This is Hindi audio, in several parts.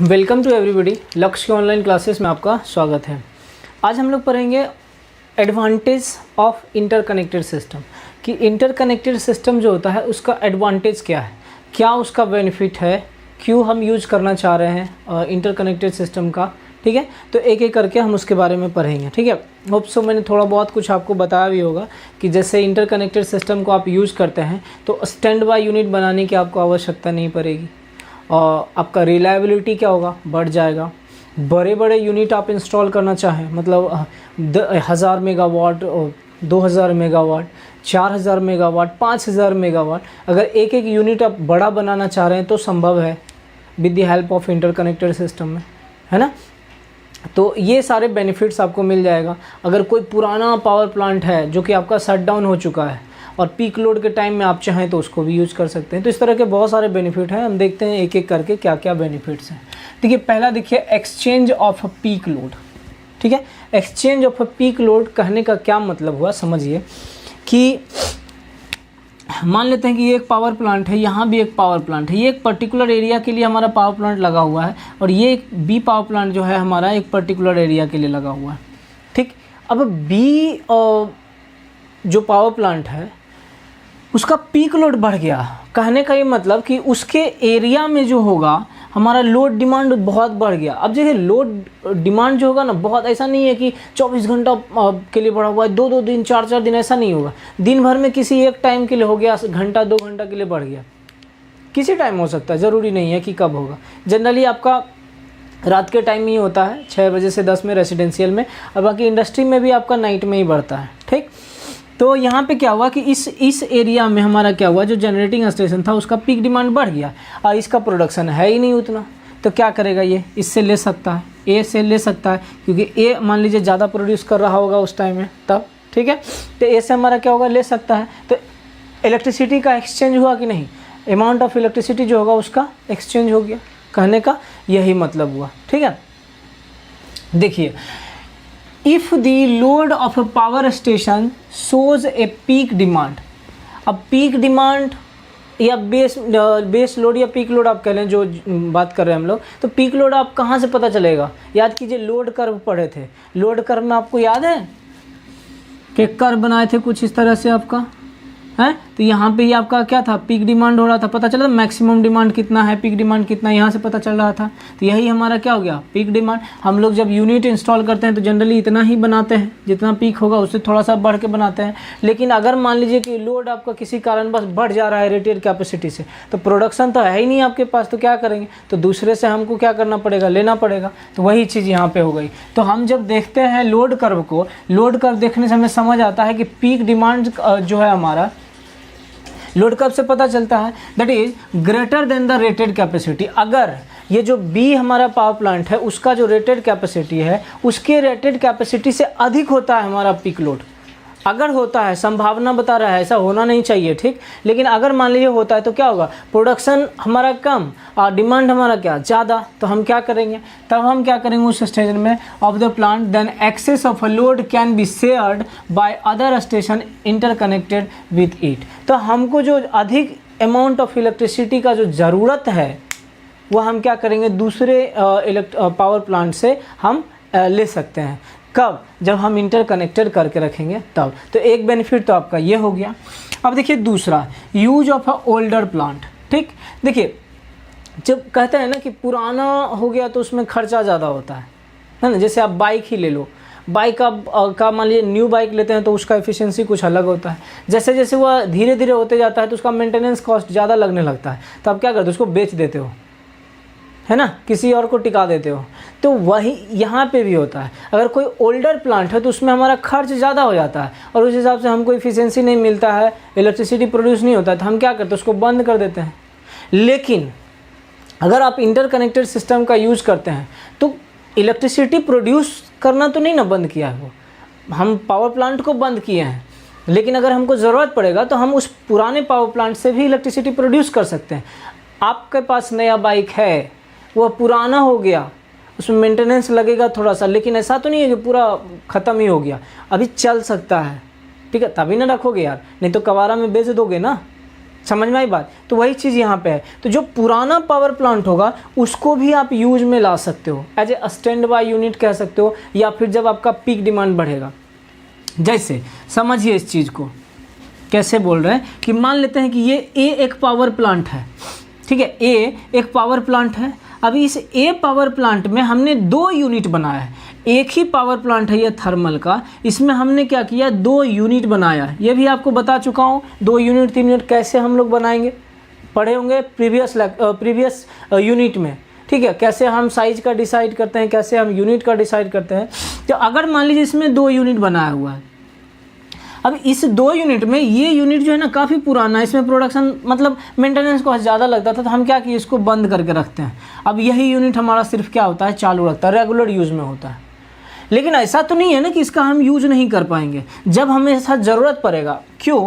Welcome to everybody. लक्ष्य के ऑनलाइन क्लासेस में आपका स्वागत है। आज हम लोग पढ़ेंगे एडवांटेज ऑफ इंटरकनेक्टेड सिस्टम कि इंटरकनेक्टेड सिस्टम जो होता है उसका एडवांटेज क्या है, क्या उसका बेनिफिट है, क्यों हम यूज करना चाह रहे हैं इंटरकनेक्टेड सिस्टम का। ठीक है, तो एक एक करके हम उसके बारे में पढ़ेंगे। ठीक है, होप सो मैंने थोड़ा बहुत कुछ आपको बताया भी होगा कि जैसे इंटरकनेक्टेड सिस्टम को आप यूज़ करते हैं तो स्टैंड बाय यूनिट बनाने की आपको आवश्यकता नहीं पड़ेगी और आपका रिलायबिलिटी क्या होगा, बढ़ जाएगा। बड़े बड़े यूनिट आप इंस्टॉल करना चाहें, मतलब 1000 मेगावाट, 2000 मेगावाट, 4000 मेगावाट, 5000 मेगावाट, अगर एक एक यूनिट आप बड़ा बनाना चाह रहे हैं तो संभव है with the help of interconnected system में, है ना। तो ये सारे बेनिफिट्स आपको मिल जाएगा। अगर कोई पुराना पावर प्लांट है जो कि आपका शट डाउन हो चुका है और पीक लोड के टाइम में आप चाहें तो उसको भी यूज़ कर सकते हैं। तो इस तरह के बहुत सारे बेनिफिट हैं, हम देखते हैं एक एक करके क्या क्या बेनिफिट्स हैं। देखिए, पहला देखिए एक्सचेंज ऑफ पीक लोड। ठीक है, एक्सचेंज ऑफ पीक लोड कहने का क्या मतलब हुआ, समझिए कि मान लेते हैं कि ये एक पावर प्लांट है, यहाँ भी एक पावर प्लांट है, ये एक पर्टिकुलर एरिया के लिए हमारा पावर प्लांट लगा हुआ है और ये एक बी पावर प्लांट जो है हमारा एक पर्टिकुलर एरिया के लिए लगा हुआ है। ठीक, अब बी जो पावर प्लांट है उसका पीक लोड बढ़ गया, कहने का ये मतलब कि उसके एरिया में जो होगा हमारा लोड डिमांड बहुत बढ़ गया। अब देखिए, लोड डिमांड जो होगा ना, बहुत ऐसा नहीं है कि 24 घंटा के लिए बढ़ा हुआ है, 2 दिन 4 दिन, ऐसा नहीं होगा। दिन भर में किसी एक टाइम के लिए हो गया, घंटा 2 घंटा के लिए बढ़ गया, किसी टाइम हो सकता है, ज़रूरी नहीं है कि कब होगा। जनरली आपका रात के टाइम ही होता है, 6 बजे से 10 में रेसिडेंशियल में, और बाकी इंडस्ट्री में भी आपका नाइट में ही बढ़ता है। ठीक, तो यहाँ पे क्या हुआ कि इस एरिया में हमारा क्या हुआ, जो जनरेटिंग स्टेशन था उसका पीक डिमांड बढ़ गया और इसका प्रोडक्शन है ही नहीं उतना, तो क्या करेगा, ये इससे ले सकता है, ए से ले सकता है, क्योंकि ए मान लीजिए ज़्यादा प्रोड्यूस कर रहा होगा उस टाइम में तब। ठीक है, तो ए से हमारा क्या होगा, ले सकता है। तो इलेक्ट्रिसिटी का एक्सचेंज हुआ कि नहीं, अमाउंट ऑफ इलेक्ट्रिसिटी जो होगा उसका एक्सचेंज हो गया, कहने का यही मतलब हुआ। ठीक है, देखिए, if the load of a power station shows a peak demand, अब पीक डिमांड या बेस लोड या पीक लोड आप कह लें, जो बात कर रहे हैं हम लोग, तो पीक लोड आप कहाँ से पता चलेगा। याद कीजिए, लोड कर्व पढ़े थे, लोड कर्व में आपको याद है कि कर्व बनाए थे कुछ इस तरह से आपका है। तो यहाँ पे ये आपका क्या था, पीक डिमांड हो रहा था, पता चला मैक्सिमम डिमांड कितना है, पीक डिमांड कितना है, यहाँ से पता चल रहा था। तो यही हमारा क्या हो गया, पीक डिमांड। हम लोग जब यूनिट इंस्टॉल करते हैं तो जनरली इतना ही बनाते हैं, जितना पीक होगा उससे थोड़ा सा बढ़ के बनाते हैं। लेकिन अगर मान लीजिए कि लोड आपका किसी कारण बस बढ़ जा रहा है रेटेड कैपेसिटी से, तो प्रोडक्शन तो है ही नहीं आपके पास, तो क्या करेंगे, तो दूसरे से हमको क्या करना पड़ेगा, लेना पड़ेगा। तो वही चीज़ यहाँ पर हो गई। तो हम जब देखते हैं लोड कर्व को, लोड कर्व देखने से हमें समझ आता है कि पीक डिमांड जो है हमारा लोड कर्व से पता चलता है, that is greater than the rated capacity. अगर ये जो बी हमारा पावर प्लांट है उसका जो रेटेड कैपेसिटी है उसके रेटेड कैपेसिटी से अधिक होता है हमारा पीक लोड, अगर होता है, संभावना बता रहा है, ऐसा होना नहीं चाहिए। ठीक, लेकिन अगर मान लीजिए होता है तो क्या होगा, प्रोडक्शन हमारा कम और डिमांड हमारा क्या, ज़्यादा। तो हम क्या करेंगे, तब हम क्या करेंगे उस स्टेशन में of the plant, then excess of load can be shared by other station interconnected with it. तो हमको जो अधिक अमाउंट ऑफ इलेक्ट्रिसिटी का जो ज़रूरत है वह हम क्या करेंगे, दूसरे पावर प्लांट से हम ले सकते हैं। कब, जब हम इंटरकनेक्टेड करके रखेंगे तब। तो एक बेनिफिट तो आपका ये हो गया। अब देखिए दूसरा, use of a older plant. ठीक, देखिए जब कहते हैं ना कि पुराना हो गया तो उसमें खर्चा ज़्यादा होता है ना। जैसे आप बाइक ही ले लो, बाइक का मान लीजिए न्यू बाइक लेते हैं तो उसका एफिशिएंसी कुछ अलग होता है। जैसे जैसे वह धीरे धीरे होते जाता है तो उसका मेंटेनेंस कॉस्ट ज़्यादा लगने लगता है, तो आप क्या करते हो, उसको बेच देते हो, है ना, किसी और को टिका देते हो। तो वही यहाँ पे भी होता है, अगर कोई ओल्डर प्लांट है तो उसमें हमारा खर्च ज़्यादा हो जाता है और उस हिसाब से हमको इफिशिएंसी नहीं मिलता है, इलेक्ट्रिसिटी प्रोड्यूस नहीं होता है, तो हम क्या करते हैं, उसको बंद कर देते हैं। लेकिन अगर आप इंटरकनेक्टेड सिस्टम का यूज़ करते हैं तो इलेक्ट्रिसिटी प्रोड्यूस करना तो नहीं ना बंद किया है, वो हम पावर प्लांट को बंद किए हैं, लेकिन अगर हमको ज़रूरत पड़ेगा तो हम उस पुराने पावर प्लांट से भी इलेक्ट्रिसिटी प्रोड्यूस कर सकते हैं। आपके पास नया बाइक है, वह पुराना हो गया, उसमें मेंटेनेंस लगेगा थोड़ा सा, लेकिन ऐसा तो नहीं है कि पूरा ख़त्म ही हो गया, अभी चल सकता है। ठीक है, तभी ना रखोगे यार, नहीं तो कवारा में बेच दोगे ना, समझ में आई बात। तो वही चीज़ यहाँ पे है। तो जो पुराना पावर प्लांट होगा उसको भी आप यूज में ला सकते हो, as a standby unit कह सकते हो, या फिर जब आपका पीक डिमांड बढ़ेगा। जैसे समझिए इस चीज़ को कैसे बोल रहे हैं कि मान लेते हैं कि ये ए एक पावर प्लांट है, ठीक है, ए एक पावर प्लांट है। अभी इस ए पावर प्लांट में हमने 2 यूनिट बनाया है। एक ही पावर प्लांट है ये थर्मल का, इसमें हमने क्या किया, 2 यूनिट बनाया। ये भी आपको बता चुका हूँ 2 यूनिट 3 यूनिट कैसे हम लोग बनाएंगे, पढ़े होंगे प्रीवियस यूनिट में, ठीक है, कैसे हम साइज का डिसाइड करते हैं, कैसे हम यूनिट का डिसाइड करते हैं। तो अगर मान लीजिए इसमें 2 यूनिट बनाया हुआ है, अब इस 2 यूनिट में ये यूनिट जो है ना काफ़ी पुराना है, इसमें प्रोडक्शन मतलब मेंटेनेंस को ज़्यादा लगता था, तो हम क्या किए, इसको बंद करके रखते हैं। अब यही यूनिट हमारा सिर्फ क्या होता है, चालू रखता है, रेगुलर यूज़ में होता है। लेकिन ऐसा तो नहीं है ना कि इसका हम यूज नहीं कर पाएंगे, जब हमें ऐसा ज़रूरत पड़ेगा, क्यों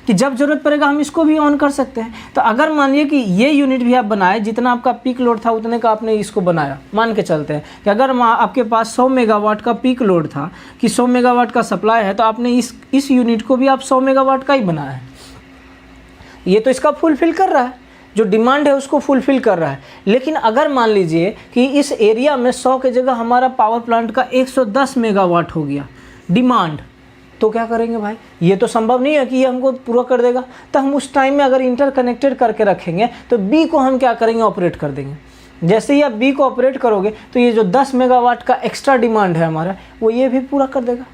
कि जब ज़रूरत पड़ेगा हम इसको भी ऑन कर सकते हैं। तो अगर मान लिया कि ये यूनिट भी आप बनाए, जितना आपका पीक लोड था उतने का आपने इसको बनाया, मान के चलते हैं कि अगर आपके पास 100 मेगावाट का पीक लोड था, कि 100 मेगावाट का सप्लाई है, तो आपने इस यूनिट को भी आप 100 मेगावाट का ही बनाया है। ये तो इसका फुलफिल कर रहा है, जो डिमांड है उसको फुलफिल कर रहा है। लेकिन अगर मान लीजिए कि इस एरिया में 100 की जगह हमारा पावर प्लांट का 110 मेगावाट हो गया डिमांड, तो क्या करेंगे भाई, ये तो संभव नहीं है कि ये हमको पूरा कर देगा। तो हम उस टाइम में अगर इंटरकनेक्टेड करके रखेंगे तो बी को हम क्या करेंगे, ऑपरेट कर देंगे। जैसे ही आप बी को ऑपरेट करोगे तो ये जो 10 मेगावाट का एक्स्ट्रा डिमांड है हमारा, वो ये भी पूरा कर देगा।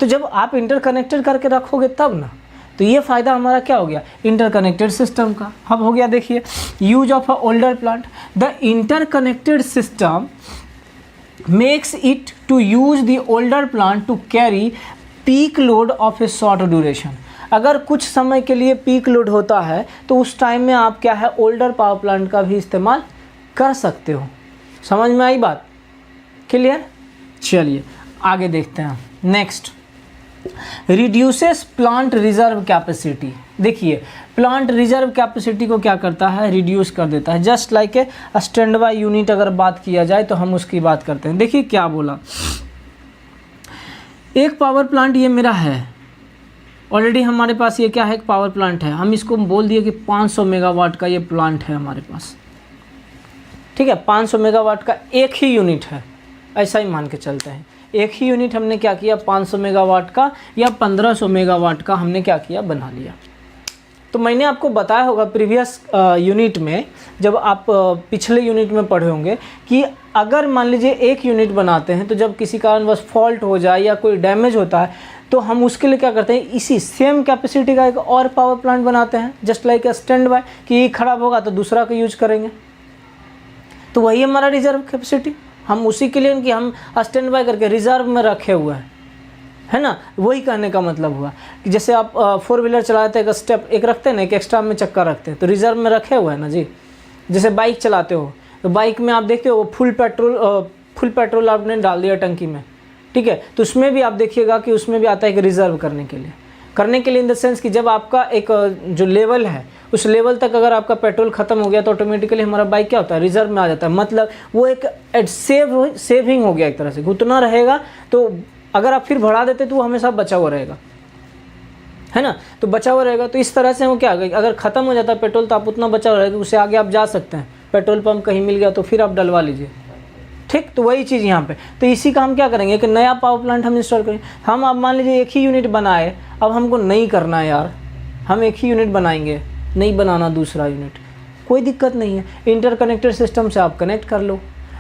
तो जब आप इंटरकनेक्टेड करके रखोगे तब ना, तो ये फ़ायदा हमारा क्या हो गया, इंटरकनेक्टेड सिस्टम का। अब हो गया, देखिए use of a older plant, the interconnected system makes it to use the older plant to carry peak load of a short duration. अगर कुछ समय के लिए पीक लोड होता है तो उस टाइम में आप क्या है, ओल्डर पावर प्लांट का भी इस्तेमाल कर सकते हो। समझ में आई बात, क्लियर। चलिए आगे देखते हैं। Next, reduces plant reserve capacity. देखिए प्लांट रिजर्व कैपेसिटी को क्या करता है, रिड्यूस कर देता है। Just like a standby unit अगर बात किया जाए तो हम उसकी बात करते हैं। देखिए क्या बोला, एक पावर प्लांट ये मेरा है ऑलरेडी, हमारे पास ये क्या है, एक पावर प्लांट है। हम इसको बोल दिए कि 500 मेगावाट का ये प्लांट है हमारे पास, ठीक है, 500 मेगावाट का एक ही यूनिट है, ऐसा ही मान के चलते हैं। एक ही यूनिट हमने क्या किया, 500 मेगावाट का या 1500 मेगावाट का हमने क्या किया, बना लिया। तो मैंने आपको बताया होगा प्रीवियस यूनिट में, जब आप पिछले यूनिट में पढ़े होंगे, कि अगर मान लीजिए एक यूनिट बनाते हैं तो जब किसी कारणवश फॉल्ट हो जाए या कोई डैमेज होता है तो हम उसके लिए क्या करते हैं, इसी सेम कैपेसिटी का एक और पावर प्लांट बनाते हैं, just like a stand by, कि ये खराब होगा तो दूसरा का यूज करेंगे। तो वही हमारा रिजर्व कैपेसिटी, हम उसी के लिए कि हम स्टैंड बाय करके रिजर्व में रखे हुए हैं, है ना। वही कहने का मतलब हुआ कि जैसे आप 4 व्हीलर चलाते हैं, एक स्टेप एक रखते हैं ना, एक एक्स्ट्रा में चक्का रखते हैं, तो रिजर्व में रखे हुए हैं ना जी। जैसे बाइक चलाते हो तो बाइक में आप देखते हो फुल पेट्रोल आपने डाल दिया टंकी में, ठीक है, तो उसमें भी आप देखिएगा कि उसमें भी आता है कि रिजर्व करने के लिए इन द सेंस कि जब आपका एक जो लेवल है उस लेवल तक अगर आपका पेट्रोल ख़त्म हो गया तो ऑटोमेटिकली हमारा बाइक क्या होता है, रिजर्व में आ जाता है। मतलब वो एक सेविंग हो गया एक तरह से, उतना रहेगा तो अगर आप फिर बढ़ा देते तो वो हमेशा बचा हुआ रहेगा, है ना। तो बचा हुआ रहेगा, तो इस तरह से वो क्या, अगर ख़त्म हो जाता है पेट्रोल तो आप उतना बचा हुआ रहेगा, उससे आगे आप जा सकते हैं। पेट्रोल पंप कहीं मिल गया तो फिर आप डलवा लीजिए, ठीक। तो वही चीज़ यहाँ पे, तो इसी का हम क्या करेंगे, एक नया पावर प्लांट हम इंस्टॉल करेंगे। हम अब मान लीजिए एक ही यूनिट बनाए, अब हमको नहीं करना है यार, हम एक ही यूनिट बनाएंगे, नहीं बनाना दूसरा यूनिट, कोई दिक्कत नहीं है। इंटरकनेक्टेड सिस्टम से आप कनेक्ट कर लो।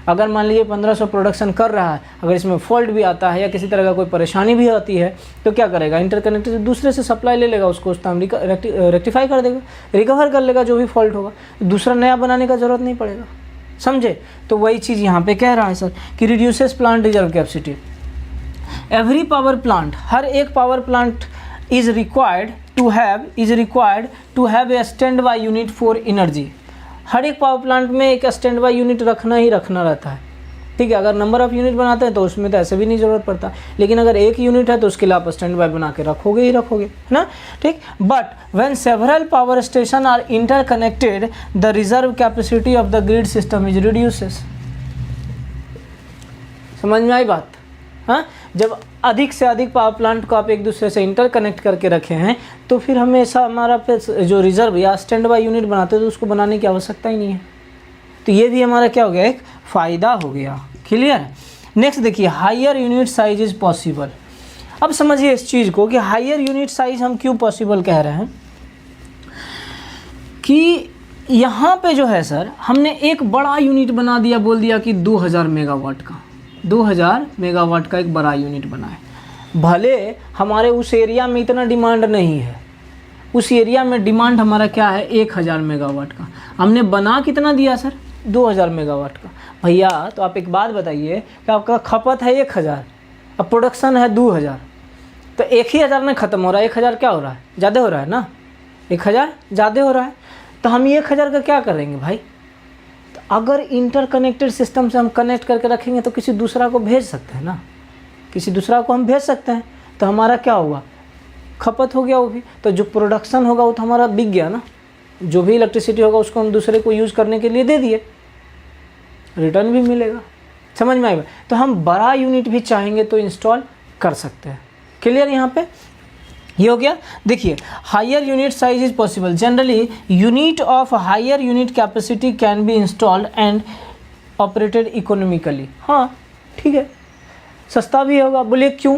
अगर मान लीजिए 1500 प्रोडक्शन कर रहा है, अगर इसमें फॉल्ट भी आता है या किसी तरह का कोई परेशानी भी आती है तो क्या करेगा, इंटरकनेक्टेड दूसरे से सप्लाई ले लेगा, उसको उस टाइम रेक्टिफाई कर देगा, रिकवर कर लेगा जो भी फॉल्ट होगा, दूसरा नया बनाने का ज़रूरत नहीं पड़ेगा, समझे। तो वही चीज़ यहाँ पे कह रहा है सर कि reduces plant reserve capacity. Every power plant, हर एक power plant is required to have a standby unit for energy. हर एक पावर प्लांट में एक स्टैंड बाय यूनिट रखना रहता है, ठीक है। अगर नंबर ऑफ़ यूनिट बनाते हैं तो उसमें तो ऐसे भी नहीं ज़रूरत पड़ता, लेकिन अगर एक यूनिट है तो उसके लिए आप स्टैंड बाय बना के रखोगे है ना, ठीक। But when several power station are interconnected the reserve capacity of the grid system is reduces. समझ में आई बात, हाँ। जब अधिक से अधिक पावर प्लांट को आप एक दूसरे से इंटरकनेक्ट करके रखे हैं तो फिर हमेशा हमारा फिर जो रिजर्व या स्टैंड बाय यूनिट बनाते हैं तो उसको बनाने की आवश्यकता ही नहीं है। तो ये भी हमारा क्या हो गया, एक फ़ायदा हो गया। क्लियर। नेक्स्ट देखिए, higher unit size is possible. अब समझिए इस चीज़ को कि हायर यूनिट साइज हम क्यों पॉसिबल कह रहे हैं कि यहाँ पे जो है सर हमने एक बड़ा यूनिट बना दिया, बोल दिया कि 2000 मेगावाट का, 2000 मेगावाट का एक बड़ा यूनिट बनाए। भले हमारे उस एरिया में इतना डिमांड नहीं है, उस एरिया में डिमांड हमारा क्या है 1000 मेगावाट का, हमने बना कितना दिया सर 2000 मेगावाट का। भैया तो आप एक बात बताइए कि आपका खपत है 1000, अब प्रोडक्शन है 2000, तो 1000 में ख़त्म हो रहा है, 1000 क्या हो रहा है, ज़्यादा हो रहा है ना, 1000 ज़्यादा हो रहा है। तो हम 1000 का क्या करेंगे भाई, तो अगर इंटरकनेक्टेड सिस्टम से हम कनेक्ट करके रखेंगे तो किसी दूसरा को भेज सकते हैं ना, किसी दूसरा को हम भेज सकते हैं, तो हमारा क्या हुआ, खपत हो गया वो भी। तो जो प्रोडक्शन होगा वो तो हमारा बिक गया ना, जो भी इलेक्ट्रिसिटी होगा उसको हम दूसरे को यूज़ करने के लिए दे दिए, रिटर्न भी मिलेगा। समझ में आएगा। तो हम बड़ा यूनिट भी चाहेंगे तो इंस्टॉल कर सकते हैं। क्लियर यहाँ पे, ये हो गया। देखिए, higher unit size is possible, generally unit of higher unit capacity can be installed and operated economically. हाँ ठीक है, सस्ता भी होगा। बोलिए क्यों,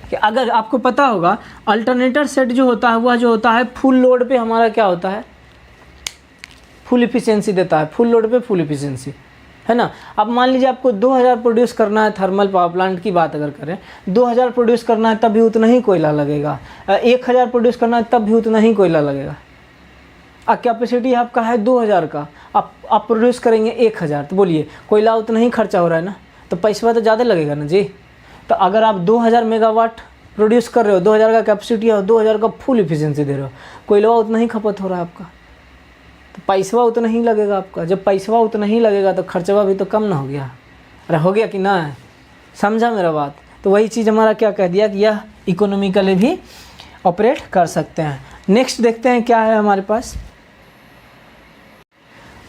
कि अगर आपको पता होगा अल्टरनेटर सेट जो होता है वह जो होता है फुल लोड पे हमारा क्या होता है, फुल इफिशियंसी देता है, फुल लोड पे फुल इफिशियंसी, है ना। अब मान लीजिए आपको 2000 प्रोड्यूस करना है, थर्मल पावर प्लांट की बात अगर करें, 2000 प्रोड्यूस करना है तब भी उतना ही कोयला लगेगा, 1000 प्रोड्यूस करना है तब भी उतना ही कोयला लगेगा। कैपेसिटी आपका है 2000 का, आप प्रोड्यूस करेंगे 1000, तो बोलिए कोयला उतना ही खर्चा हो रहा है ना, तो पैसा तो ज़्यादा लगेगा ना जी। तो अगर आप 2000 मेगावाट प्रोड्यूस कर रहे हो, 2000 का कैपेसिटी है, 2000 का फुल इफिशियंसी दे रहे हो, कोयला उतना ही खपत हो रहा है आपका, तो पैसा उतना ही लगेगा आपका। जब पैसा उतना ही लगेगा तो खर्चवा भी तो कम ना हो गया, अरे हो गया कि ना, समझा मेरा बात। तो वही चीज़ हमारा क्या कह दिया कि यह इकोनॉमिकली भी ऑपरेट कर सकते हैं। नेक्स्ट देखते हैं क्या है हमारे पास।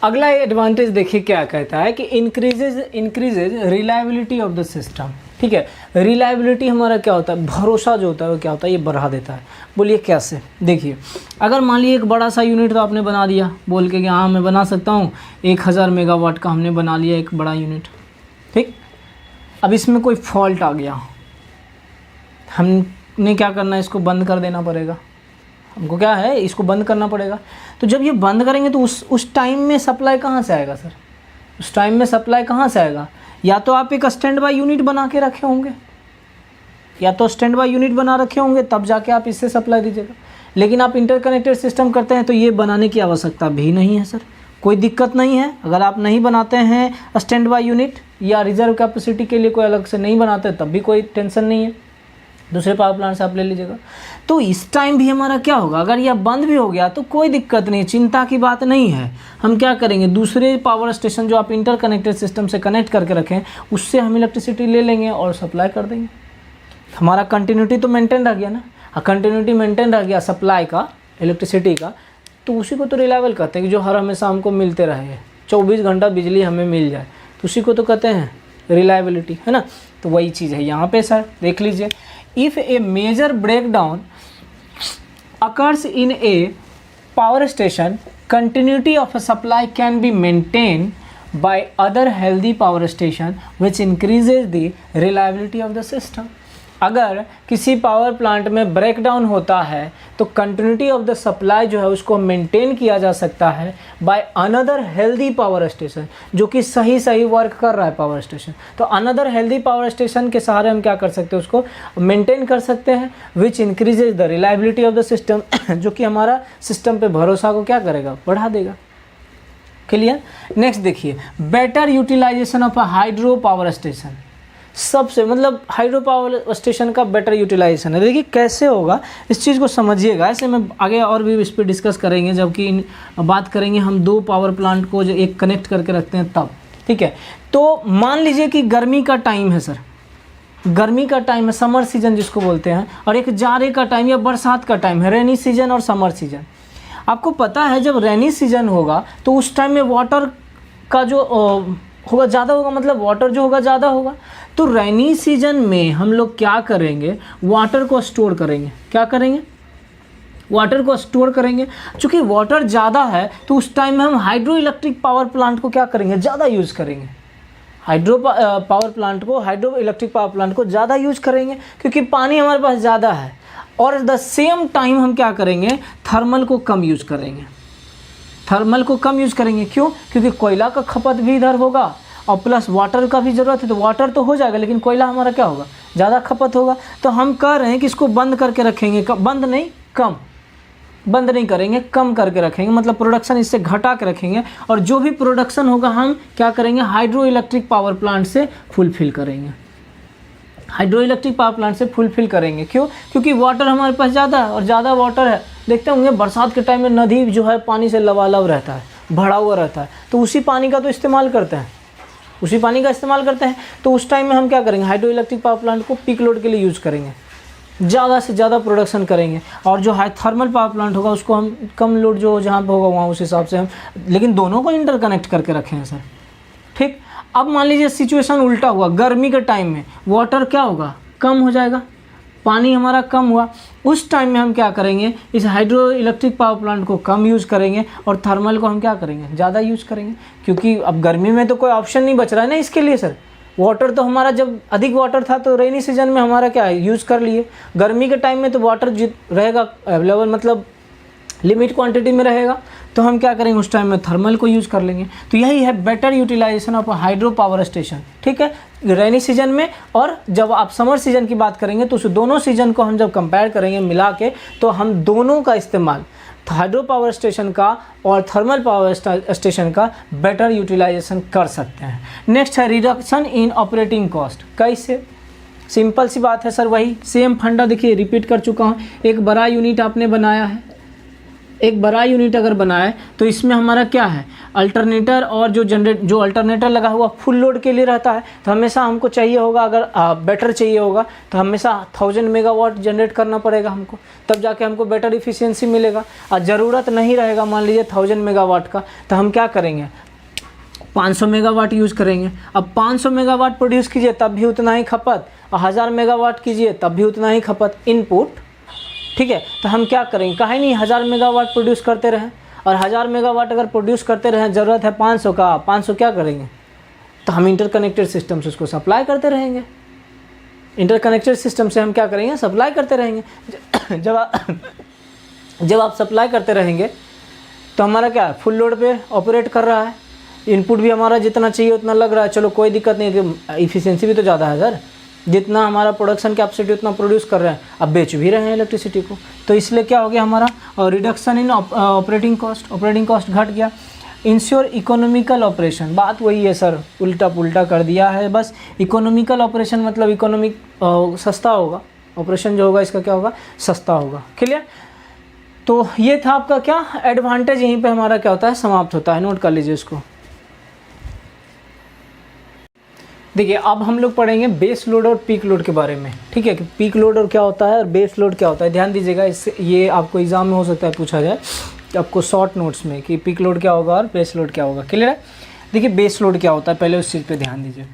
अगला एडवांटेज देखिए क्या कहता है कि increases reliability of the system. ठीक है, रिलायबिलिटी हमारा क्या होता है, भरोसा जो होता है वो क्या होता है, ये बढ़ा देता है। बोलिए कैसे, देखिए अगर मान लीजिए एक बड़ा सा यूनिट तो आपने बना दिया, बोल के कि हाँ मैं बना सकता हूँ, 1000 मेगावाट का हमने बना लिया एक बड़ा यूनिट। ठीक, अब इसमें कोई फॉल्ट आ गया, हमने क्या करना है, इसको बंद कर देना पड़ेगा। हमको क्या है, इसको बंद करना पड़ेगा। तो जब ये बंद करेंगे तो उस टाइम में सप्लाई कहाँ से आएगा सर, उस टाइम में सप्लाई कहाँ से आएगा। या तो आप एक स्टैंड बाय यूनिट बना के रखे होंगे, या तो स्टैंड बाय यूनिट बना रखे होंगे, तब जाके आप इससे सप्लाई दीजिएगा। लेकिन आप इंटरकनेक्टेड सिस्टम करते हैं तो ये बनाने की आवश्यकता भी नहीं है सर, कोई दिक्कत नहीं है। अगर आप नहीं बनाते हैं स्टैंड बाय यूनिट या रिजर्व कैपेसिटी के लिए कोई अलग से नहीं बनाते तब भी कोई टेंशन नहीं है, दूसरे पावर प्लांट से आप ले लीजिएगा। तो इस टाइम भी हमारा क्या होगा, अगर यह बंद भी हो गया तो कोई दिक्कत नहीं, चिंता की बात नहीं है। हम क्या करेंगे, दूसरे पावर स्टेशन जो आप इंटरकनेक्टेड सिस्टम से कनेक्ट करके रखें उससे हम इलेक्ट्रिसिटी ले लेंगे और सप्लाई कर देंगे। हमारा कंटिन्यूटी तो मेंटेन रह गया ना, कंटिन्यूटी मेंटेन रह गया सप्लाई का, इलेक्ट्रिसिटी का, तो उसी को तो रिलायबल कहते हैं कि जो हर हमेशा हमको मिलते रहे, 24 घंटा बिजली हमें मिल जाए, तो उसी को तो कहते हैं रिलायबिलिटी, है ना। तो वही चीज़ है यहाँ पे सर, देख लीजिए। If a major breakdown occurs in a power station, continuity of a supply can be maintained by other healthy power station, which increases the reliability of the system. अगर किसी पावर प्लांट में ब्रेकडाउन होता है तो कंटिन्यूटी ऑफ द सप्लाई जो है उसको मेंटेन किया जा सकता है by another healthy power station, जो कि सही वर्क कर रहा है पावर स्टेशन। तो अनदर हेल्दी पावर स्टेशन के सहारे हम क्या कर सकते हैं, उसको मेंटेन कर सकते हैं, विच increases the reliability of the system, जो कि हमारा सिस्टम पे भरोसा को क्या करेगा, बढ़ा देगा। क्लियर। नेक्स्ट देखिए, better utilisation of a hydro power station. सबसे मतलब हाइड्रो पावर स्टेशन का बेटर यूटिलाइजेशन है। देखिए कैसे होगा, इस चीज़ को समझिएगा। ऐसे में आगे और भी इस पर डिस्कस करेंगे, जबकि बात करेंगे हम 2 पावर प्लांट को जो एक कनेक्ट करके रखते हैं तब। ठीक है, तो मान लीजिए कि गर्मी का टाइम है सर, गर्मी का टाइम है, समर सीजन जिसको बोलते हैं, और एक जाड़े का टाइम या बरसात का टाइम है, रेनी सीजन और समर सीजन। आपको पता है जब रेनी सीजन होगा तो उस टाइम में वाटर का जो होगा, ज़्यादा होगा मतलब वाटर जो होगा ज़्यादा होगा। तो रेनी सीजन में हम लोग क्या करेंगे, वाटर को स्टोर करेंगे। क्या करेंगे, वाटर को स्टोर करेंगे। चूँकि वाटर ज़्यादा है तो उस टाइम में हम हाइड्रो इलेक्ट्रिक पावर प्लांट को क्या करेंगे, ज़्यादा यूज़ करेंगे। हाइड्रो इलेक्ट्रिक पावर प्लांट को ज़्यादा यूज़ करेंगे क्योंकि पानी हमारे पास ज़्यादा है। और द सेम टाइम हम क्या करेंगे, थर्मल को कम यूज़ करेंगे। थर्मल को कम यूज़ करेंगे क्यों, क्योंकि कोयला का खपत भी इधर होगा और प्लस वाटर का भी ज़रूरत है। तो वाटर तो हो जाएगा लेकिन कोयला हमारा क्या होगा, ज़्यादा खपत होगा। तो हम कह रहे हैं कि इसको बंद करके रखेंगे, बंद नहीं, कम, बंद नहीं करेंगे, कम करके रखेंगे, मतलब प्रोडक्शन इससे घटा के रखेंगे। और जो भी प्रोडक्शन होगा हम क्या करेंगे, हाइड्रो इलेक्ट्रिक पावर प्लांट से फुलफिल करेंगे। हाइड्रो इलेक्ट्रिक पावर प्लांट से फुलफिल करेंगे। क्यों, क्योंकि वाटर हमारे पास ज़्यादा है और ज़्यादा वाटर है। देखते होंगे बरसात के टाइम में नदी जो है पानी से लबालब रहता है, भरा हुआ रहता है, तो उसी पानी का तो इस्तेमाल करते हैं, उसी पानी का इस्तेमाल करते हैं। तो उस टाइम में हम क्या करेंगे, हाइड्रो इलेक्ट्रिक पावर प्लांट को पीक लोड के लिए यूज़ करेंगे, ज़्यादा से ज़्यादा प्रोडक्शन करेंगे। और जो थर्मल पावर प्लांट होगा उसको हम कम लोड जो जहाँ पे होगा वहाँ उस हिसाब से हम, लेकिन दोनों को इंटरकनेक्ट करके रखे हैं सर। ठीक, अब मान लीजिए सिचुएशन उल्टा हुआ, गर्मी के टाइम में वाटर क्या होगा, कम हो जाएगा, पानी हमारा कम हुआ। उस टाइम में हम क्या करेंगे, इस हाइड्रो इलेक्ट्रिक पावर प्लांट को कम यूज़ करेंगे और थर्मल को हम क्या करेंगे, ज़्यादा यूज़ करेंगे। क्योंकि अब गर्मी में तो कोई ऑप्शन नहीं बच रहा है ना इसके लिए सर। वाटर तो हमारा जब अधिक वाटर था तो रेनी सीजन में हमारा क्या है, यूज़ कर लिए। गर्मी के टाइम में तो वाटर रहेगा अवेलेबल, मतलब लिमिट क्वांटिटी में रहेगा, तो हम क्या करेंगे उस टाइम में थर्मल को यूज़ कर लेंगे। तो यही है better utilisation of hydro power station. ठीक है, रेनी सीजन में। और जब आप समर सीजन की बात करेंगे तो उस दोनों सीजन को हम जब कंपेयर करेंगे मिला के, तो हम दोनों का इस्तेमाल, हाइड्रो पावर स्टेशन का और थर्मल पावर स्टेशन का बेटर यूटिलाइजेशन कर सकते हैं। नेक्स्ट है रिडक्शन इन ऑपरेटिंग कॉस्ट। कैसे, सिंपल सी बात है सर, वही सेम फंडा देखिए रिपीट कर चुका हूँ। एक बड़ा यूनिट आपने बनाया है, एक बड़ा यूनिट अगर बनाए तो इसमें हमारा क्या है, अल्टरनेटर और जो अल्टरनेटर लगा हुआ फुल लोड के लिए रहता है। तो हमेशा हमको चाहिए होगा, अगर बेटर चाहिए होगा तो हमेशा 1000 मेगावाट जनरेट करना पड़ेगा हमको, तब जाके हमको बेटर इफिशियंसी मिलेगा। और ज़रूरत नहीं रहेगा मान लीजिए 1000 मेगावाट का, तो हम क्या करेंगे, 500 मेगावाट यूज़ करेंगे। अब 500 मेगावाट प्रोड्यूस कीजिए तब भी उतना ही खपत, और 1000 मेगावाट कीजिए तब भी उतना ही खपत इनपुट। ठीक है, तो हम क्या करेंगे, काहे नहीं 1000 मेगावाट प्रोड्यूस करते रहें, और 1000 मेगावाट अगर प्रोड्यूस करते रहें, ज़रूरत है 500 का, 500 क्या करेंगे, तो हम इंटरकनेक्टेड सिस्टम से उसको सप्लाई करते रहेंगे। इंटरकनेक्टेड सिस्टम से हम क्या करेंगे, सप्लाई करते रहेंगे। जब आप सप्लाई करते रहेंगे तो हमारा क्या है, फुल लोड पे ऑपरेट कर रहा है, इनपुट भी हमारा जितना चाहिए उतना लग रहा है, चलो कोई दिक्कत नहीं, इफिशियंसी भी तो ज़्यादा है सर, जितना हमारा प्रोडक्शन कैपेसिटी उतना प्रोड्यूस कर रहे हैं, अब बेच भी रहे हैं इलेक्ट्रिसिटी को। तो इसलिए क्या हो गया हमारा, और रिडक्शन इन ऑपरेटिंग कॉस्ट घट गया। इंश्योर इकोनॉमिकल ऑपरेशन, बात वही है सर, उल्टा पुल्टा कर दिया है बस। इकोनॉमिकल ऑपरेशन मतलब इकोनॉमिक सस्ता होगा, ऑपरेशन जो होगा इसका क्या होगा, सस्ता होगा। क्लियर, तो ये था आपका क्या एडवांटेज, यहीं पे हमारा क्या होता है, समाप्त होता है। नोट कर लीजिए इसको। देखिए अब हम लोग पढ़ेंगे बेस लोड और पीक लोड के बारे में। ठीक है, कि पीक लोड और क्या होता है और बेस लोड क्या होता है, ध्यान दीजिएगा, इससे ये आपको एग्जाम में हो सकता है पूछा जाए आपको शॉर्ट नोट्स में कि पीक लोड क्या होगा और बेस लोड क्या होगा। क्लियर है, देखिए बेस लोड क्या होता है, पहले उस चीज़ पे ध्यान दीजिए।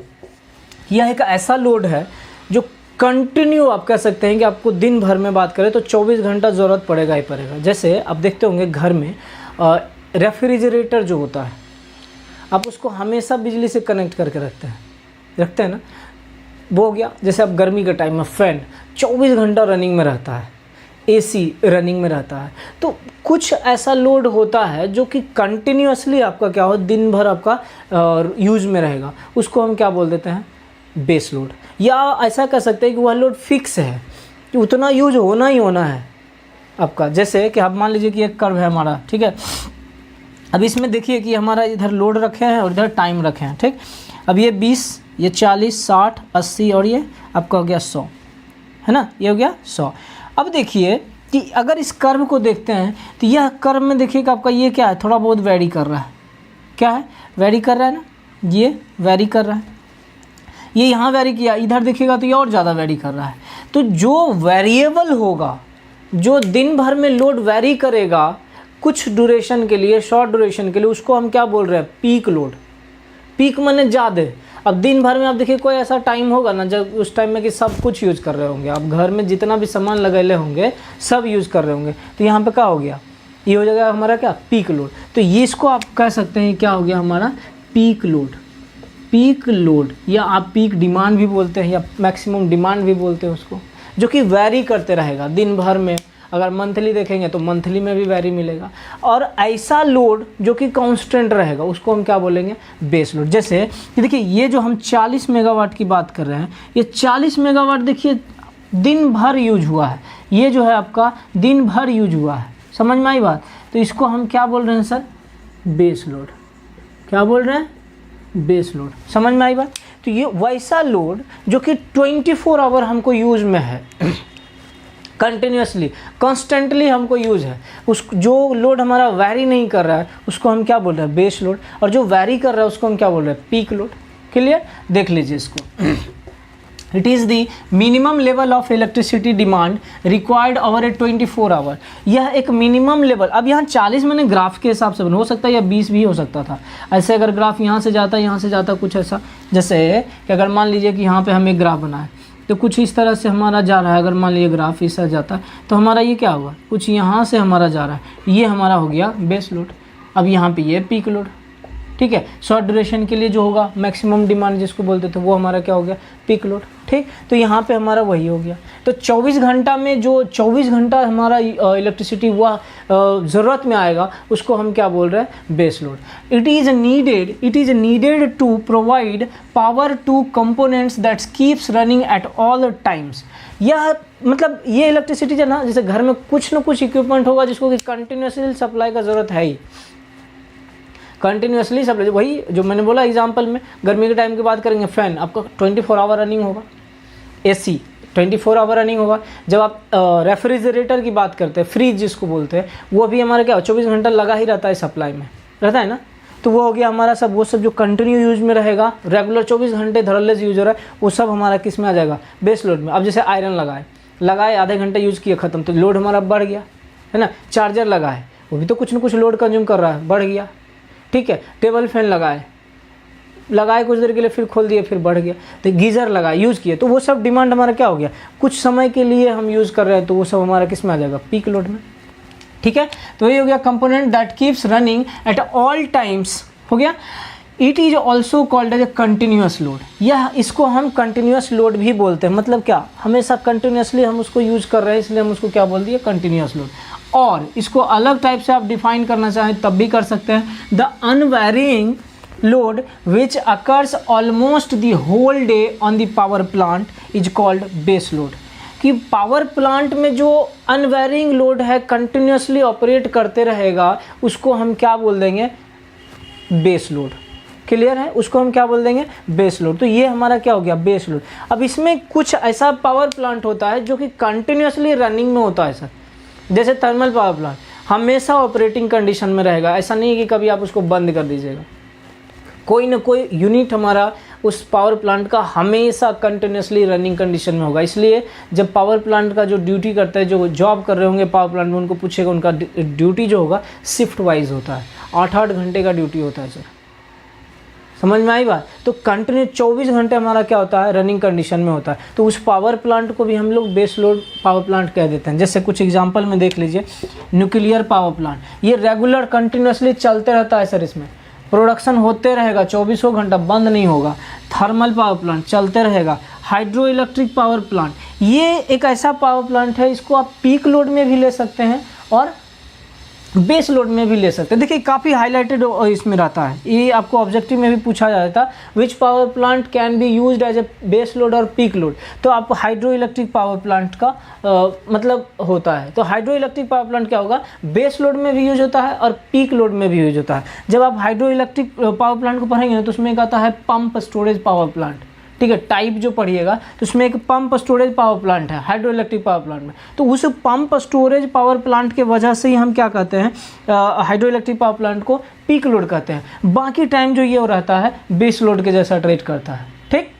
यह एक ऐसा लोड है जो कंटिन्यू, आप कह सकते हैं कि आपको दिन भर में बात करें तो 24 घंटा ज़रूरत पड़ेगा ही पड़ेगा। जैसे आप देखते होंगे घर में रेफ्रिजरेटर जो होता है, आप उसको हमेशा बिजली से कनेक्ट करके रखते हैं ना, वो हो गया। जैसे अब गर्मी के टाइम में फैन 24 घंटा रनिंग में रहता है, एसी रनिंग में रहता है। तो कुछ ऐसा लोड होता है जो कि कंटिन्यूअसली आपका क्या हो, दिन भर आपका यूज़ में रहेगा, उसको हम क्या बोल देते हैं, बेस लोड। या ऐसा कह सकते हैं कि वह लोड फिक्स है कि उतना यूज होना ही होना है आपका। जैसे कि आप मान लीजिए कि एक कर्व है हमारा, ठीक है, अब इसमें देखिए कि हमारा इधर लोड रखे हैं और इधर टाइम रखे हैं। ठीक, अब ये 20, ये 40, 60, 80 और ये आपका हो गया 100, है ना, ये हो गया 100। अब देखिए कि अगर इस कर्व को देखते हैं तो यह कर्व में देखिए कि आपका ये क्या है, थोड़ा बहुत वैरी कर रहा है। क्या है, वैरी कर रहा है ना, ये वैरी कर रहा है, ये यहाँ वैरी किया, इधर देखिएगा तो ये और ज़्यादा वैरी कर रहा है। तो जो वेरिएबल होगा, जो दिन भर में लोड वैरी करेगा कुछ ड्यूरेशन के लिए, शॉर्ट ड्यूरेशन के लिए, उसको हम क्या बोल रहे हैं, पीक लोड। पीक माने ज़्यादा। अब दिन भर में आप देखिए कोई ऐसा टाइम होगा ना जब उस टाइम में कि सब कुछ यूज़ कर रहे होंगे, आप घर में जितना भी सामान लगेले होंगे सब यूज़ कर रहे होंगे, तो यहाँ पे क्या हो गया, ये हो जाएगा हमारा क्या, पीक लोड। तो ये इसको आप कह सकते हैं क्या हो गया हमारा, पीक लोड। पीक लोड या आप पीक डिमांड भी बोलते हैं या मैक्सिमम डिमांड भी बोलते हैं उसको, जो कि वैरी करते रहेगा दिन भर में। अगर मंथली देखेंगे तो मंथली में भी वैरी मिलेगा। और ऐसा लोड जो कि कांस्टेंट रहेगा उसको हम क्या बोलेंगे, बेस लोड। जैसे कि देखिए ये जो हम 40 मेगावाट की बात कर रहे हैं, ये 40 मेगावाट देखिए दिन भर यूज हुआ है, ये जो है आपका दिन भर यूज हुआ है, समझ में आई बात। तो इसको हम क्या बोल रहे हैं सर, बेस लोड। क्या बोल रहे हैं, बेस लोड। समझ में आई बात। तो ये वैसा लोड जो कि 24 आवर हमको यूज में है, कंटिन्यूसली कॉन्स्टेंटली हमको यूज है, उस जो लोड हमारा वैरी नहीं कर रहा है उसको हम क्या बोल रहे हैं, बेस लोड। और जो वैरी कर रहा है उसको हम क्या बोल रहे हैं, पीक लोड। क्लियर, देख लीजिए इसको। It is the minimum level of electricity demand required over a 24 hour. यह एक मिनिमम लेवल, अब यहाँ 40 मैंने ग्राफ के हिसाब से हो सकता है या 20 भी हो सकता था। ऐसे अगर ग्राफ यहाँ से जाता यहाँ से जाता कुछ ऐसा, जैसे कि अगर मान लीजिए कि यहाँ पे हम एक ग्राफ बनाए तो कुछ इस तरह से हमारा जा रहा है। अगर मान लीजिए ग्राफ इस तरह जाता है तो हमारा ये क्या हुआ, कुछ यहाँ से हमारा जा रहा है, ये हमारा हो गया बेस लोड। अब यहाँ पे ये पीक लोड, ठीक है। शॉर्ट ड्यूरेशन के लिए जो होगा मैक्सिमम डिमांड जिसको बोलते थे वो हमारा क्या हो गया, पीक लोड, ठीक। तो यहाँ पे हमारा वही हो गया। तो 24 घंटा में जो 24 घंटा हमारा इलेक्ट्रिसिटी वह ज़रूरत में आएगा उसको हम क्या बोल रहे हैं, base load. It is needed to provide power to components that keeps running at all times. यह मतलब ये इलेक्ट्रिसिटी जो ना, जैसे घर में कुछ ना कुछ इक्विपमेंट होगा जिसको कि कंटिन्यूसली सप्लाई का ज़रूरत है ही, कंटिन्यूसली सप्लाई। वही जो मैंने बोला एग्जांपल में, गर्मी के टाइम की बात करेंगे, फ़ैन आपका 24 आवर रनिंग होगा, एसी 24 आवर रनिंग होगा। जब आप रेफ्रिजरेटर की बात करते हैं, फ्रिज जिसको बोलते हैं, वो भी हमारा क्या 24 घंटा लगा ही रहता है, सप्लाई में रहता है ना। तो वो हो गया हमारा सब, वो सब जो कंटिन्यू यूज में रहेगा, रेगुलर 24 घंटे धड़ल्ले से यूज हो रहा है, वो सब हमारा किस में आ जाएगा, बेस लोड में। अब जैसे आयरन लगाए आधे घंटे यूज़ किए ख़त्म, तो लोड हमारा बढ़ गया, है ना। चार्जर लगाए, वो भी तो कुछ ना कुछ लोड कंज्यूम कर रहा है, बढ़ गया, ठीक है। टेबल फैन लगाए कुछ देर के लिए, फिर खोल दिए, फिर बढ़ गया। तो गीज़र लगाए, यूज़ किए, तो वो सब डिमांड हमारा क्या हो गया, कुछ समय के लिए हम यूज़ कर रहे हैं, तो वो सब हमारा किस में आ जाएगा, पीक लोड में, ठीक है। तो ये हो गया component that keeps running at all times, हो गया। It is also called as a continuous load. यह इसको हम कंटिन्यूस लोड भी बोलते हैं। मतलब क्या, हमेशा कंटिन्यूसली हम उसको यूज़ कर रहे हैं, इसलिए हम उसको क्या बोल दिए, कंटिन्यूस लोड। और इसको अलग टाइप से आप डिफाइन करना चाहें तब भी कर सकते हैं। The unvarying load which occurs almost the whole day on the power plant is called base load. कि पावर प्लांट में जो अनवेरिंग लोड है, कंटिन्यूसली ऑपरेट करते रहेगा, उसको हम क्या बोल देंगे, बेस लोड। क्लियर है, उसको हम क्या बोल देंगे, बेस लोड। तो ये हमारा क्या हो गया, बेस लोड। अब इसमें कुछ ऐसा पावर प्लांट होता है जो कि कंटिन्यूसली रनिंग में होता है सर, जैसे थर्मल पावर प्लांट हमेशा ऑपरेटिंग कंडीशन में रहेगा। ऐसा नहीं है कि कभी आप उसको बंद कर दीजिएगा, कोई ना कोई यूनिट हमारा उस पावर प्लांट का हमेशा कंटिन्यूसली रनिंग कंडीशन में होगा। इसलिए जब पावर प्लांट का जो ड्यूटी करता है, जो जॉब कर रहे होंगे पावर प्लांट में, उनको पूछेगा, उनका ड्यूटी जो होगा शिफ्ट वाइज होता है, 8-8 घंटे का ड्यूटी होता है सर। समझ में आई बात। तो कंटिन्यू 24 घंटे हमारा क्या होता है, रनिंग कंडीशन में होता है। तो उस पावर प्लांट को भी हम लोग बेस लोड पावर प्लांट कह देते हैं। जैसे कुछ एग्जांपल में देख लीजिए, न्यूक्लियर पावर प्लांट, ये रेगुलर कंटिन्यूसली चलते रहता है सर, इसमें प्रोडक्शन होते रहेगा, 24 घंटा बंद नहीं होगा। थर्मल पावर प्लांट चलते रहेगा। हाइड्रो इलेक्ट्रिक पावर प्लांट, ये एक ऐसा पावर प्लांट है, इसको आप पीक लोड में भी ले सकते हैं और बेस लोड में भी ले सकते हैं। देखिए काफ़ी हाईलाइटेड इसमें रहता है, ये आपको ऑब्जेक्टिव में भी पूछा जाता है, which power plant can be used as a base load और पीक लोड। तो आप हाइड्रो इलेक्ट्रिक पावर प्लांट का मतलब होता है। तो हाइड्रो इलेक्ट्रिक पावर प्लांट क्या होगा, बेस लोड में भी यूज होता है और पीक लोड में भी यूज होता है। जब आप हाइड्रो इलेक्ट्रिक पावर प्लांट को पढ़ेंगे तो उसमें एक आता है पंप स्टोरेज पावर प्लांट, ठीक है। टाइप जो पढ़िएगा तो उसमें एक पंप स्टोरेज पावर प्लांट है हाइड्रो इलेक्ट्रिक पावर प्लांट में। तो उस पंप स्टोरेज पावर प्लांट के वजह से ही हम क्या कहते हैं, हाइड्रो इलेक्ट्रिक पावर प्लांट को पीक लोड कहते हैं। बाकी टाइम जो ये रहता है बेस लोड के जैसा ट्रीट करता है, ठीक।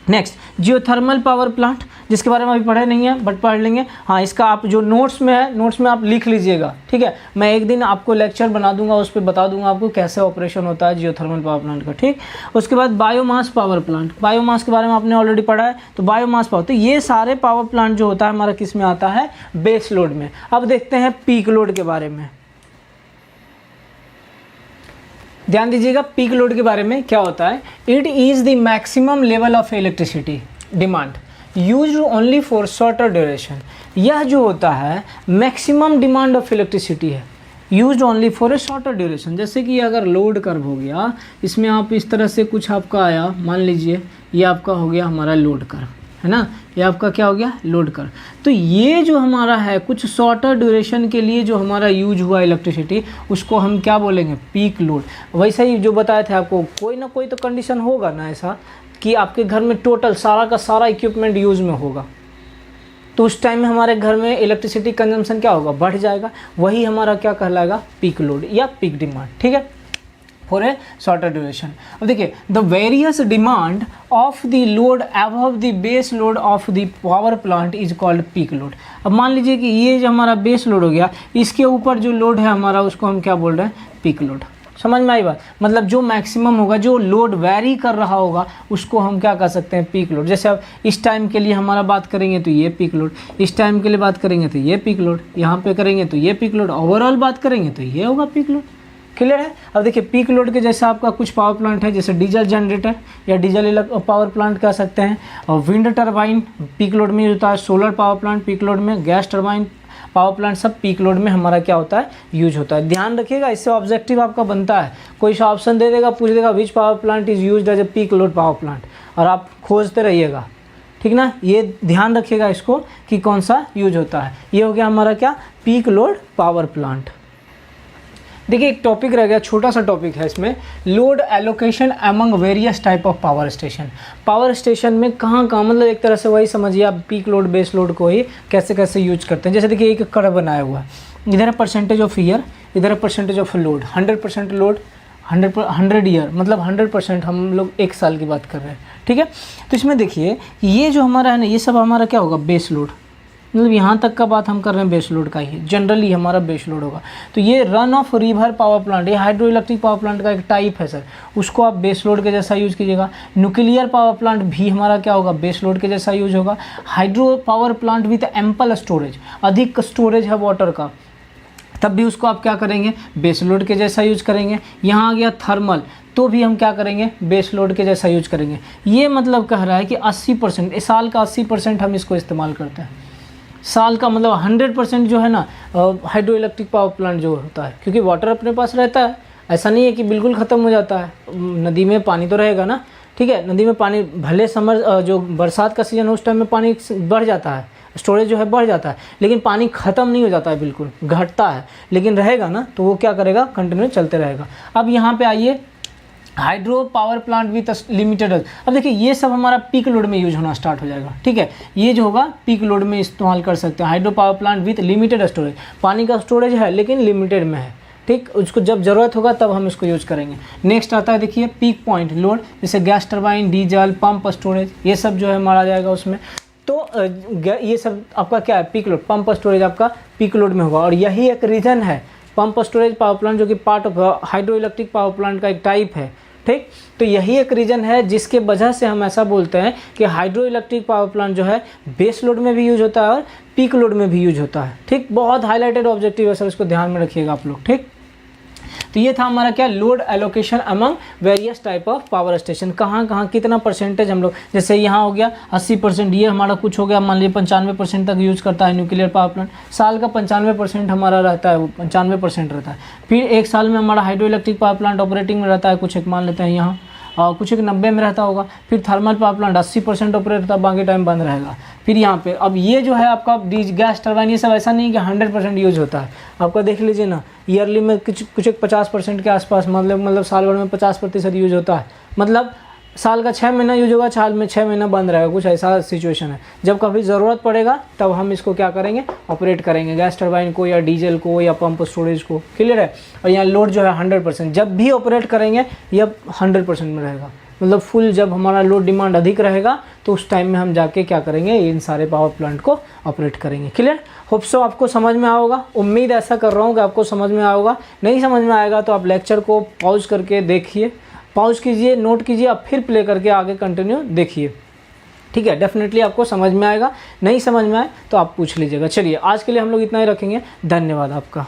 Next, geothermal power plant. जिसके बारे में अभी पढ़े नहीं है बट पढ़ लेंगे। हाँ, इसका आप जो नोट्स में है, नोट्स में आप लिख लीजिएगा, ठीक है। मैं एक दिन आपको लेक्चर बना दूंगा, उस पर बता दूंगा आपको कैसे ऑपरेशन होता है जियोथर्मल पावर प्लांट का, ठीक। उसके बाद बायोमास पावर प्लांट, बायोमास के बारे में आपने ऑलरेडी पढ़ा है। तो बायोमास पावर, तो ये सारे पावर प्लांट जो होता है हमारा किस में आता है, बेस लोड में। अब देखते हैं पीक लोड के बारे में, ध्यान दीजिएगा पीक लोड के बारे में क्या होता है। It is the maximum level of electricity demand used only for shorter duration. यह जो होता है मैक्सिमम डिमांड ऑफ इलेक्ट्रिसिटी है, used only for a shorter duration. जैसे कि अगर लोड कर्व हो गया, इसमें आप इस तरह से कुछ आपका आया, मान लीजिए ये आपका हो गया हमारा लोड कर्व, है ना, ये आपका क्या हो गया, लोड कर्व। तो ये जो हमारा है कुछ शॉर्टर ड्यूरेशन के लिए जो हमारा यूज हुआ इलेक्ट्रिसिटी, उसको हम क्या बोलेंगे, पीक लोड। वैसे ही जो बताए थे आपको, कोई ना कोई तो कंडीशन होगा ना ऐसा कि आपके घर में टोटल सारा का सारा इक्विपमेंट यूज में होगा, तो उस टाइम में हमारे घर में इलेक्ट्रिसिटी कंजम्पशन क्या होगा, बढ़ जाएगा। वही हमारा क्या कहलाएगा, पीक लोड या पीक डिमांड, ठीक है, फॉर ए शॉर्टर ड्यूरेशन। अब देखिए, the various demand of the load above the base load of the power plant is called peak load. अब मान लीजिए कि ये जो हमारा बेस लोड हो गया, इसके ऊपर जो लोड है हमारा, उसको हम क्या बोल रहे हैं, पीक लोड। समझ में आई बात, मतलब जो मैक्सिमम होगा, जो लोड वैरी कर रहा होगा, उसको हम क्या कर सकते हैं, पीक लोड। जैसे अब इस टाइम के लिए हमारा बात करेंगे तो ये पीक लोड, इस टाइम के लिए बात करेंगे तो ये पीक लोड, यहाँ पे करेंगे तो ये पीक लोड, ओवरऑल बात करेंगे तो ये होगा पीक लोड। क्लियर है। अब देखिए पीक लोड के जैसे आपका कुछ पावर प्लांट है, जैसे डीजल जनरेटर या डीजल पावर प्लांट कह सकते हैं, और विंड टरबाइन पीक लोड में होता है, solar power plant peak load में, गैस टरबाइन पावर प्लांट सब पीक लोड में हमारा क्या होता है, यूज होता है। ध्यान रखिएगा, इससे ऑब्जेक्टिव आपका बनता है, कोई सा ऑप्शन दे देगा, पूछ देगा which power plant is used as a peak load power plant, और आप खोजते रहिएगा, ठीक ना। ये ध्यान रखिएगा इसको कि कौन सा यूज होता है। ये हो गया हमारा क्या, पीक लोड पावर प्लांट। देखिए एक टॉपिक रह गया, छोटा सा टॉपिक है इसमें, load allocation among various type of power station. Power station में कहाँ कहाँ, मतलब एक तरह से वही समझिए आप पीक लोड बेस लोड को ही कैसे कैसे यूज करते हैं। जैसे देखिए एक कर्व बनाया हुआ है, इधर है परसेंटेज ऑफ ईयर, इधर है percentage of load, 100% load, 100 year, मतलब 100% हम लोग एक साल की बात कर रहे हैं, ठीक है। तो इसमें देखिए ये जो हमारा है ना, ये सब हमारा क्या होगा, बेस लोड, मतलब यहाँ तक का बात हम कर रहे हैं बेस लोड का ही, जनरली हमारा बेस लोड होगा। तो ये run of river power plant, ये हाइड्रो इलेक्ट्रिक पावर प्लांट का एक टाइप है सर, उसको आप बेस लोड के जैसा यूज़ कीजिएगा। न्यूक्लियर पावर प्लांट भी हमारा क्या होगा, बेस लोड के जैसा यूज होगा। Hydro power plant with ample storage, अधिक स्टोरेज है वाटर का, तब भी उसको आप क्या करेंगे, बेस लोड के जैसा यूज करेंगे। यहाँ आ गया थर्मल, तो भी हम क्या करेंगे, बेस लोड के जैसा यूज करेंगे। ये मतलब कह रहा है कि 80%, साल का 80% हम इसको इस्तेमाल करते हैं, साल का मतलब 100% जो है ना हाइड्रो इलेक्ट्रिक पावर प्लांट जो होता है, क्योंकि वाटर अपने पास रहता है, ऐसा नहीं है कि बिल्कुल ख़त्म हो जाता है। नदी में पानी तो रहेगा ना, ठीक है, नदी में पानी भले समर जो बरसात का सीजन है उस टाइम में पानी बढ़ जाता है, स्टोरेज जो है बढ़ जाता है, लेकिन पानी ख़त्म नहीं हो जाता है, बिल्कुल घटता है, लेकिन रहेगा ना तो वो क्या करेगा, कंटिन्यू चलते रहेगा। अब यहाँ पे आइए, hydro power plant with limited, अब देखिए ये सब हमारा पीक लोड में यूज होना स्टार्ट हो जाएगा, ठीक है। ये जो होगा पीक लोड में इस्तेमाल कर सकते हैं। Hydro power plant with limited storage, पानी का स्टोरेज है लेकिन लिमिटेड में है, ठीक, उसको जब ज़रूरत होगा तब हम इसको यूज करेंगे। नेक्स्ट आता है देखिए पीक पॉइंट लोड, जैसे gas turbine, diesel, pump storage, ये सब जो है मारा जाएगा उसमें। तो ये सब आपका क्या है, पीक लोड, पंप स्टोरेज आपका पीक लोड में होगा। और यही एक रीज़न है, पंप स्टोरेज पावर प्लांट जो कि part of hydro electric power plant का एक टाइप है, ठीक। तो यही एक रीज़न है जिसके वजह से हम ऐसा बोलते हैं कि हाइड्रो इलेक्ट्रिक पावर प्लांट जो है बेस लोड में भी यूज होता है और पीक लोड में भी यूज होता है, ठीक। बहुत हाईलाइटेड ऑब्जेक्टिव है सर, इसको ध्यान में रखिएगा आप लोग, ठीक। तो ये था हमारा क्या, load allocation among various type of power station, कहाँ कहाँ कितना परसेंटेज हम लोग, जैसे यहाँ हो गया 80%, ये हमारा कुछ हो गया, मान लीजिए 95% तक यूज़ करता है न्यूक्लियर पावर प्लांट, साल का 95% हमारा रहता है, वो 95% रहता है। फिर एक साल में हमारा hydro electric power plant operating में रहता है, कुछ एक मान लेते हैं यहाँ, और कुछ एक 90 में रहता होगा। फिर थर्मल पावर प्लांट 80% ऑपरेट रहता है, बाकी टाइम बंद रहेगा। फिर यहाँ पे अब ये जो है आपका गैस टरबाइन, ये सब ऐसा नहीं कि 100% यूज होता है, आपका देख लीजिए ना, ईयरली में कुछ एक 50% के आसपास, मतलब साल भर में 50% यूज होता है, मतलब साल का 6 महीना यूज होगा, साल में 6 महीना बंद रहेगा, कुछ ऐसा सिचुएशन है। जब कभी ज़रूरत पड़ेगा तब हम इसको क्या करेंगे, ऑपरेट करेंगे, गैस टरबाइन को या डीजल को या पंप स्टोरेज को, क्लियर है। और यहाँ लोड जो है 100%, जब भी ऑपरेट करेंगे ये 100% में रहेगा, मतलब फुल जब हमारा लोड डिमांड अधिक रहेगा तो उस टाइम में हम जाके क्या करेंगे, इन सारे पावर प्लांट को ऑपरेट करेंगे। क्लियर? होप सो आपको समझ में आया होगा, उम्मीद ऐसा कर रहा हूँ कि आपको समझ में आया होगा। नहीं समझ में आएगा तो आप लेक्चर को पॉज करके देखिए, पॉज कीजिए, नोट कीजिए, आप फिर प्ले करके आगे कंटिन्यू देखिए। ठीक है, डेफिनेटली आपको समझ में आएगा। नहीं समझ में आए तो आप पूछ लीजिएगा। चलिए आज के लिए हम लोग इतना ही रखेंगे। धन्यवाद आपका।